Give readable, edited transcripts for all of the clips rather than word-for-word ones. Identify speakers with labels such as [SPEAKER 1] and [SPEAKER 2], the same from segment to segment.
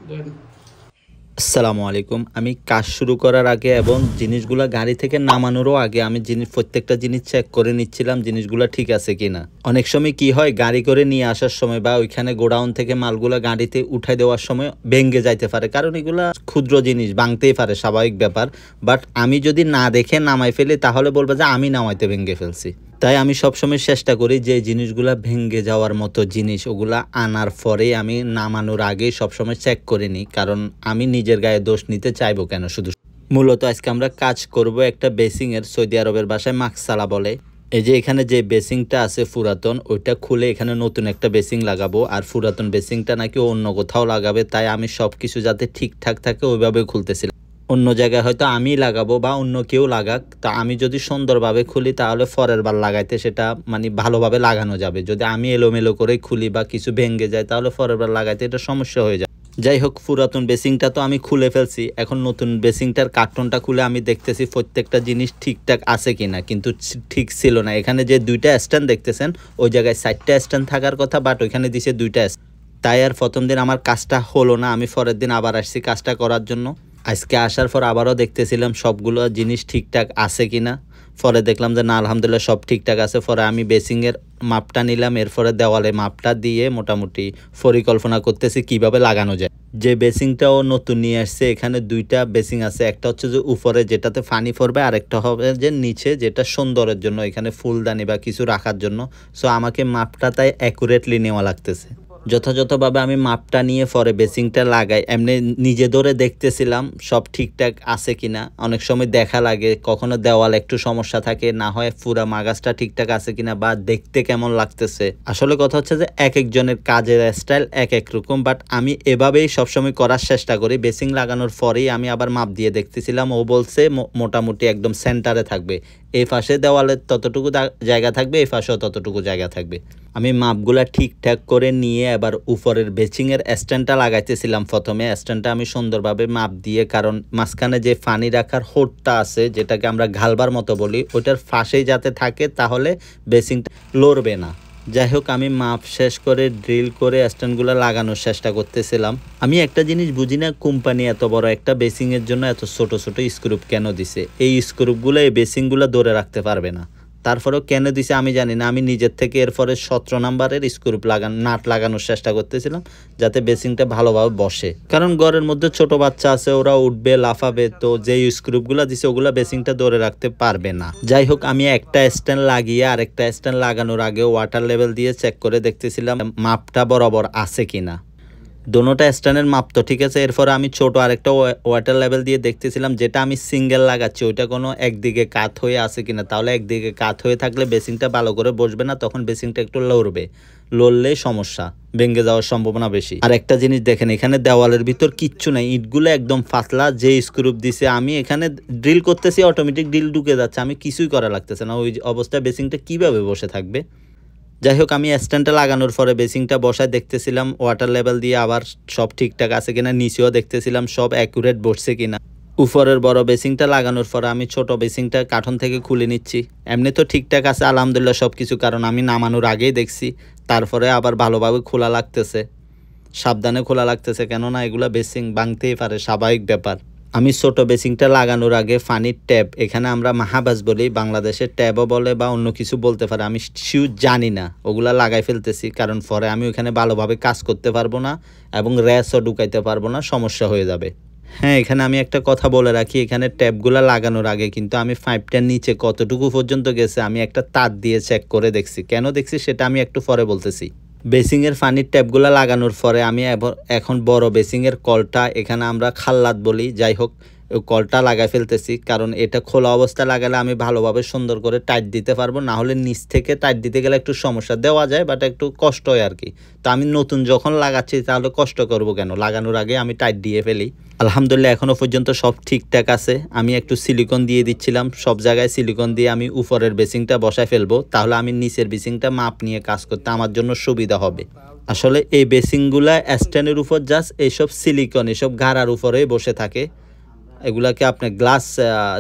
[SPEAKER 1] দেন।
[SPEAKER 2] আসসালামু আলাইকুম। আমি কাজ শুরু করার আগে এবং জিনিসগুলা গাড়ি থেকে নামানোরও আগে আমি প্রত্যেকটা জিনিস চেক করে নিচ্ছিলাম জিনিসগুলা ঠিক আছে কিনা। অনেক সময় কি হয়, গাড়ি করে নিয়ে আসার সময় বা ওইখানে গোডাউন থেকে মালগুলা গাড়িতে উঠাই দেওয়ার সময় ভেঙে যাইতে পারে, কারণ এগুলা ক্ষুদ্র জিনিস, ভাঙতেই পারে, স্বাভাবিক ব্যাপার। বাট আমি যদি না দেখে নামাই ফেলি তাহলে বলবো যে আমি নামাইতে ভেঙে ফেলছি। তাই আমি সবসময় চেষ্টা করি যে জিনিসগুলা ভেঙে যাওয়ার মতো জিনিস ওগুলা আনার পরে আমি নামানোর আগে সবসময় চেক করে নিই, কারণ আমি নিজের গায়ে দোষ নিতে চাইবো কেন শুধু। মূলত আজকে আমরা কাজ করব একটা বেসিংয়ের, সৌদি আরবের ভাষায় মাকসালা বলে। এই যে এখানে যে বেসিংটা আছে পুরাতন, ওইটা খুলে এখানে নতুন একটা বেসিং লাগাবো। আর পুরাতন বেসিংটা নাকি অন্য কোথাও লাগাবে, তাই আমি সব কিছু যাতে ঠিকঠাক থাকে ওইভাবে খুলতেছিলাম। অন্য জায়গায় হয়তো আমি লাগাবো বা অন্য কেউ লাগাক, তা আমি যদি সুন্দরভাবে খুলি তাহলে পরের বার লাগাইতে সেটা মানে ভালোভাবে লাগানো যাবে। যদি আমি এলোমেলো করে খুলি বা কিছু ভেঙে যায় তাহলে পরের বার লাগাইতে এটা সমস্যা হয়ে যায়। যাই হোক, পুরাতন বেসিংটা তো আমি খুলে ফেলছি, এখন নতুন বেসিংটার কার্টনটা খুলে আমি দেখতেছি প্রত্যেকটা জিনিস ঠিকঠাক আছে কিনা, কিন্তু ঠিক ছিল না। এখানে যে দুইটা স্ট্যান্ড দেখতেছেন, ওই জায়গায় 4টা স্ট্যান্ড থাকার কথা, বাট ওইখানে দিছে 2টা। তাই আর প্রথম দিন আমার কাজটা হলো না, আমি পরের দিন আবার আসছি কাজটা করার জন্য। আজকে আসার পর আবারও দেখতেছিলাম সবগুলো জিনিস ঠিকঠাক আছে কিনা। পরে দেখলাম যে না, আলহামদুলিল্লাহ সব ঠিকঠাক আছে। পরে আমি বেসিংয়ের মাপটা নিলাম, এরপরে দেওয়ালে মাপটা দিয়ে মোটামুটি পরিকল্পনা করতেছি কিভাবে লাগানো যায়। যে বেসিংটাও নতুন নিয়ে আসছে, এখানে 2টা বেসিং আছে, একটা হচ্ছে যে উপরে যেটাতে পানি পড়বে, আর একটা হবে যে নিচে যেটা সুন্দরের জন্য, এখানে ফুলদানি বা কিছু রাখার জন্য। সো আমাকে মাপটা তাই অ্যাকুরেটলি নেওয়া লাগতেছে। যথাযথভাবে আমি মাপটা নিয়ে পরে বেসিংটা লাগাই। এমনি নিজে ধরে দেখতেছিলাম সব ঠিকঠাক আছে কিনা। অনেক সময় দেখা লাগে, কখনো দেওয়াল একটু সমস্যা থাকে, না হয় পুরা মাগাজটা ঠিকঠাক আছে কিনা বা দেখতে কেমন লাগতেছে। আসলে কথা হচ্ছে যে এক একজনের কাজের স্টাইল এক এক রকম, বাট আমি এভাবেই সবসময় করার চেষ্টা করি। বেসিং লাগানোর পরেই আমি আবার মাপ দিয়ে দেখতেছিলাম, ও বলছে মোটামুটি একদম সেন্টারে থাকবে, এই পাশে দেওয়ালের ততটুকু জায়গা থাকবে, এই পাশেও ততটুকু জায়গা থাকবে। আমি মাপগুলা ঠিকঠাক করে নিয়ে এবার উপরের বেসিংয়ের স্ট্যান্ডটা লাগাইতেছিলাম। প্রথমে স্ট্যান্ডটা আমি সুন্দরভাবে মাপ দিয়ে, কারণ মাঝখানে যে পানি রাখার হোডটা আছে, যেটাকে আমরা ঘালবার মতো বলি, ওইটার ফাঁসেই যাতে থাকে, তাহলে বেসিংটা লড়বে না। যাই হোক, আমি মাপ শেষ করে ড্রিল করে স্ট্যান্ডগুলো লাগানোর চেষ্টা করতেছিলাম। আমি একটা জিনিস বুঝি না, কোম্পানি এত বড় একটা বেসিংয়ের জন্য এত ছোট ছোট স্ক্রুপ কেন দিছে। এই স্ক্রুপগুলো এই বেসিংগুলো ধরে রাখতে পারবে না, তারপরেও কেন দিছে আমি জানি না। আমি নিজের থেকে এরপরে 17 নাম্বারের স্ক্রুপ নাট লাগানোর চেষ্টা করতেছিলাম, যাতে বেসিংটা ভালোভাবে বসে। কারণ ঘরের মধ্যে ছোট বাচ্চা আছে, ওরা উঠবে, লাফাবে, তো যেই স্ক্রুপগুলো দিছে ওগুলা বেসিংটা ধরে রাখতে পারবে না। যাই হোক, আমি একটা স্ট্যান্ড লাগিয়ে আরেকটা স্ট্যান্ড লাগানোর আগে ওয়াটার লেভেল দিয়ে চেক করে দেখতেছিলাম মাপটা বরাবর আছে কিনা। দোনোটা স্ট্যান্ডের মাপ তো ঠিক আছে। এরপরে আমি ছোট আরেকটা ওয়াটার লেভেল দিয়ে দেখতেছিলাম, যেটা আমি সিঙ্গেল লাগাচ্ছি ওইটা কোনো একদিকে কাত হয়ে আছে কিনা। তাহলে একদিকে কাত হয়ে থাকলে বেসিংটা ভালো করে বসবে না, তখন বেসিংটা একটু লড়বে, লড়লেই সমস্যা, ভেঙে যাওয়ার সম্ভাবনা বেশি। আর একটা জিনিস দেখেন, এখানে দেওয়ালের ভিতর কিচ্ছু নাই, ইটগুলো একদম পাতলা। যে স্ক্রুপ দিছে আমি এখানে ড্রিল করতেছি, অটোমেটিক ড্রিল ঢুকে যাচ্ছে, আমি কিছুই করা লাগতেছে না। ওই অবস্থায় বেসিংটা কিভাবে বসে থাকবে। যাই হোক, আমি স্ট্যান্ডটা লাগানোর পরে বেসিংটা বসায় দেখতেছিলাম ওয়াটার লেভেল দিয়ে আবার সব ঠিকঠাক আছে কিনা, নিচেও দেখতেছিলাম সব অ্যাকুরেট বসছে কিনা। উপরের বড় বেসিংটা লাগানোর পরে আমি ছোট বেসিংটা কার্টন থেকে খুলে নিচ্ছি। এমনি তো ঠিকঠাক আছে আলহামদুলিল্লাহ সব কিছু, কারণ আমি নামানোর আগেই দেখছি। তারপরে আবার ভালোভাবে খোলা লাগতেছে, সাবধানে খোলা লাগতেছে, কেননা এগুলা বেসিং ভাঙতেই পারে, স্বাভাবিক ব্যাপার। আমি ছোট বেসিংটা লাগানোর আগে পানির ট্যাপ, এখানে আমরা মাহাবাজ বলি, বাংলাদেশে ট্যাবও বলে বা অন্য কিছু বলতে পারে, আমি শিওর জানি না, ওগুলা লাগাই ফেলতেছি। কারণ পরে আমি ওখানে ভালোভাবে কাজ করতে পারবো না এবং র্যাশও ঢুকাইতে পারবো না, সমস্যা হয়ে যাবে। হ্যাঁ, এখানে আমি একটা কথা বলে রাখি, এখানে ট্যাপগুলা লাগানোর আগে কিন্তু আমি পাইপটার নিচে কতটুকু পর্যন্ত গেছে আমি একটা তার দিয়ে চেক করে দেখছি। কেন দেখছি সেটা আমি একটু পরে বলতেছি। বেসিংয়ের পানির ট্যাপগুলো লাগানোর পরে আমি এখন বড় বেসিংয়ের কলটা, এখানে আমরা খাল্লাত বলি, যাই হোক, ওই কলটা লাগাই ফেলতেছি। কারণ এটা খোলা অবস্থা লাগালে আমি ভালোভাবে সুন্দর করে টাইট দিতে পারবো, না হলে নিচ থেকে টাইট দিতে গেলে একটু সমস্যা, দেওয়া যায় বাট একটু কষ্ট হয় আর কি। তো আমি নতুন যখন লাগাচ্ছি তাহলে কষ্ট করব কেন, লাগানোর আগে আমি টাইট দিয়ে ফেলি। আলহামদুলিল্লাহ এখনও পর্যন্ত সব ঠিকঠাক আছে। আমি একটু সিলিকন দিয়ে দিচ্ছিলাম, সব জায়গায় সিলিকন দিয়ে আমি উপরের বেসিংটা বসায় ফেলবো, তাহলে আমি নিচের বেসিংটা মাপ নিয়ে কাজ করতে আমার জন্য সুবিধা হবে। আসলে এই বেসিংগুলা স্ট্যান্ডের উপর জাস্ট এইসব সিলিকন, এসব গাড়ার উপরেই বসে থাকে। এগুলাকে আপনার গ্লাস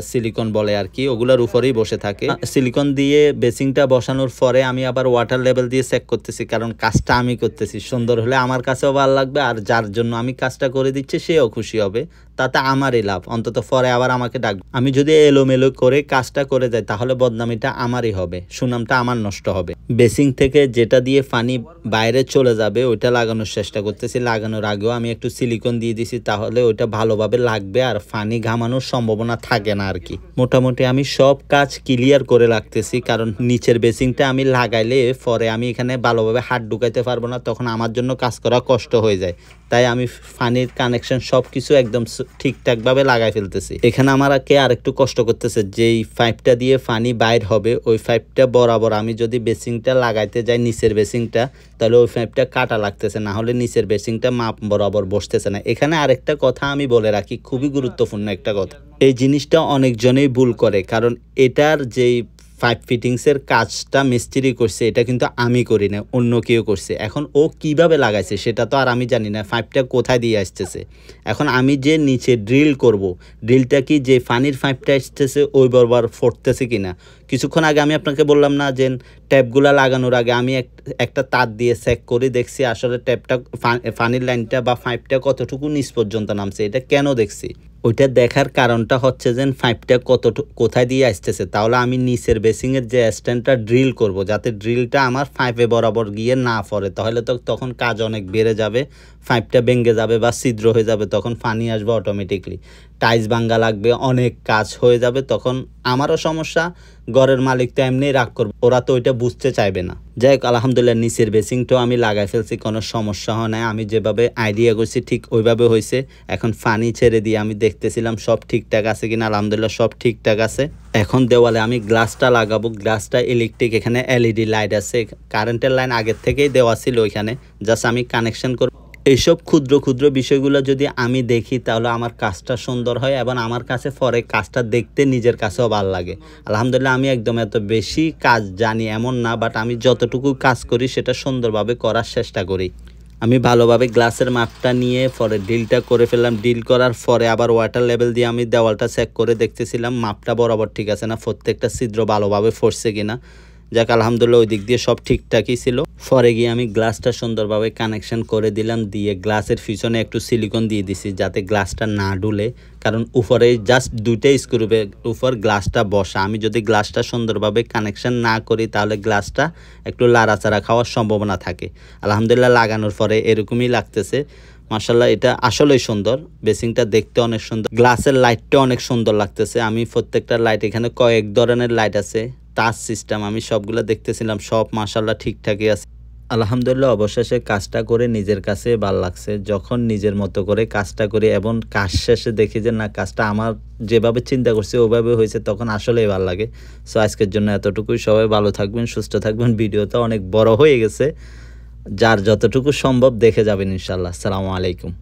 [SPEAKER 2] সিলিকন বলে আর কি, ওগুলোর উপরেই বসে থাকে। সিলিকন দিয়ে বেসিংটা বসানোর পরে আমি আবার ওয়াটার লেভেল দিয়ে চেক করতেছি, কারণ কাজটা আমি করতেছি, সুন্দর হলে আমার কাছেও ভালো লাগবে, আর যার জন্য আমি কাজটা করে দিচ্ছি সেও খুশি হবে, তাতে আমারই লাভ। অন্তত পরে আবার আমাকে ডাকবে। আমি যদি এলোমেলো করে কাজটা করে যাই তাহলে বদনামিটা আমারই হবে, সুনামটা আমার নষ্ট হবে। বেসিং থেকে যেটা দিয়ে পানি বাইরে চলে যাবে ওইটা লাগানোর চেষ্টা করতেছি। লাগানোর আগেও আমি একটু সিলিকন দিয়ে দিছি, তাহলে ওইটা ভালোভাবে লাগবে আর পানি ঘামানোর সম্ভাবনা থাকে না আর কি। মোটামুটি আমি সব কাজ ক্লিয়ার করে রাখতেছি, কারণ নিচের বেসিংটা আমি লাগাইলে পরে আমি এখানে ভালোভাবে হাত ঢুকাইতে পারবো না, তখন আমার জন্য কাজ করা কষ্ট হয়ে যায়। তাই আমি পানির কানেকশন সব কিছু একদম ঠিকঠাকভাবে লাগাই ফেলতেছি। এখানে আমার আরেকটু কষ্ট করতেছে, যেই পাইপটা দিয়ে পানি বাইর হবে ওই পাইপটা বরাবর আমি যদি বেসিংটা লাগাইতে যাই নিচের বেসিংটা, তাহলে ওই পাইপটা কাটা লাগতেছে, না হলে নিচের বেসিংটা মাপ বরাবর বসতেছে না। এখানে আরেকটা কথা আমি বলে রাখি, খুবই গুরুত্বপূর্ণ একটা কথা, এই জিনিসটা অনেকজনেই ভুল করে, কারণ এটার যেই পাইপ ফিটিংসের কাজটা মিস্ত্রি করছে, এটা কিন্তু আমি করি না, অন্য কেউ করছে। এখন ও কিভাবে লাগাইছে সেটা তো আর আমি জানি না, পাইপটা কোথায় দিয়ে আসতেছে। এখন আমি যে নিচে ড্রিল করব, ড্রিলটা কি যে পানির পাইপটা আসতেছে ওই বরাবর ফুটতেছে কিনা। কিছুক্ষণ আগে আমি আপনাকে বললাম না যে ট্যাপগুলা লাগানোর আগে আমি একটা তার দিয়ে চেক করে দেখছি আসলে ট্যাপটা পানির লাইনটা বা পাইপটা কতটুকু নিচ পর্যন্ত নামছে। এটা কেন দেখছি, ওইটা দেখার কারণটা হচ্ছে যে পাইপটা কোথায় দিয়ে আসতেছে। তাহলে আমি নিচের বেসিংয়ের যে স্ট্যান্ডটা ড্রিল করব, যাতে ড্রিলটা আমার পাইপে বরাবর গিয়ে না পড়ে, তাহলে তো তখন কাজ অনেক বেড়ে যাবে, পাইপটা ভেঙে যাবে বা ছিদ্র হয়ে যাবে, তখন পানি আসবে অটোমেটিকলি, টাইলস ভাঙ্গা লাগবে, অনেক কাজ হয়ে যাবে, তখন আমারও সমস্যা, ঘরের মালিক তো এমনি রাগ করবে, ওরা তো ওইটা বুঝতে চাইবে না। যাই হোক, আলহামদুলিল্লাহ নিচের বেসিংটাও আমি লাগাই ফেলছি, কোনো সমস্যা হয় না। আমি যেভাবে আইডিয়া করছি ঠিক ওইভাবে হয়েছে। এখন পানি ছেড়ে দিয়ে আমি দেখতেছিলাম সব ঠিকঠাক আছে কিনা, আলহামদুলিল্লাহ সব ঠিকঠাক আছে। এখন দেওয়ালে আমি গ্লাসটা লাগাবো, গ্লাসটা ইলেকট্রিক, এখানে এলইডি লাইট আছে, কারেন্টের লাইন আগের থেকেই দেওয়া ছিল ওইখানে, জাস্ট আমি কানেকশন করব। এইসব ক্ষুদ্র ক্ষুদ্র বিষয়গুলো যদি আমি দেখি তাহলে আমার কাজটা সুন্দর হয়, এবং আমার কাছে পরে কাজটা দেখতে নিজের কাছেও ভালো লাগে। আলহামদুলিল্লাহ আমি একদম এত বেশি কাজ জানি এমন না, বাট আমি যতটুকু কাজ করি সেটা সুন্দরভাবে করার চেষ্টা করি। আমি ভালোভাবে গ্লাসের মাপটা নিয়ে পরে ডিলটা করে ফেললাম। ডিল করার পরে আবার ওয়াটার লেভেল দিয়ে আমি দেওয়ালটা চেক করে দেখতেছিলাম মাপটা বরাবর ঠিক আছে না, প্রত্যেকটা ছিদ্র ভালোভাবে ফসছে কিনা। যাক আলহামদুলিল্লাহ ওই দিক দিয়ে সব ঠিকঠাকই ছিল। পরে গিয়ে আমি গ্লাসটা সুন্দরভাবে কানেকশন করে দিলাম, দিয়ে গ্লাসের পিছনে একটু সিলিকন দিয়ে দিছি যাতে গ্লাসটা না ডুলে, কারণ উপরে জাস্ট দুইটাই স্ক্রুপের উপর গ্লাসটা বসা। আমি যদি গ্লাসটা সুন্দরভাবে কানেকশন না করি তাহলে গ্লাসটা একটু লাড়াচাড়া খাওয়ার সম্ভাবনা থাকে। আলহামদুলিল্লাহ লাগানোর পরে এরকমই লাগতেছে, মাশাআল্লাহ এটা আসলেই সুন্দর, বেসিংটা দেখতে অনেক সুন্দর, গ্লাসের লাইটটা অনেক সুন্দর লাগতেছে। আমি প্রত্যেকটা লাইট, এখানে কয়েক ধরনের লাইট আছে, টাচ সিস্টেম, আমি সবগুলো দেখতেছিলাম, সব মাশাআল্লাহ ঠিকঠাকই আছে। আলহামদুলিল্লাহ অবশেষে কাজটা করে নিজের কাছে ভালো লাগছে। যখন নিজের মতো করে কাজটা করি এবং কাজ শেষে দেখি যে না কাজটা আমার যেভাবে চিন্তা করছি ওইভাবে হয়েছে, তখন আসলেই ভালো লাগে। সো আজকের জন্য এতটুকুই, সবাই ভালো থাকবেন, সুস্থ থাকবেন। ভিডিওটা অনেক বড় হয়ে গেছে, যার যতটুকু সম্ভব দেখে যাবেন ইনশাআল্লাহ। আসসালামু আলাইকুম।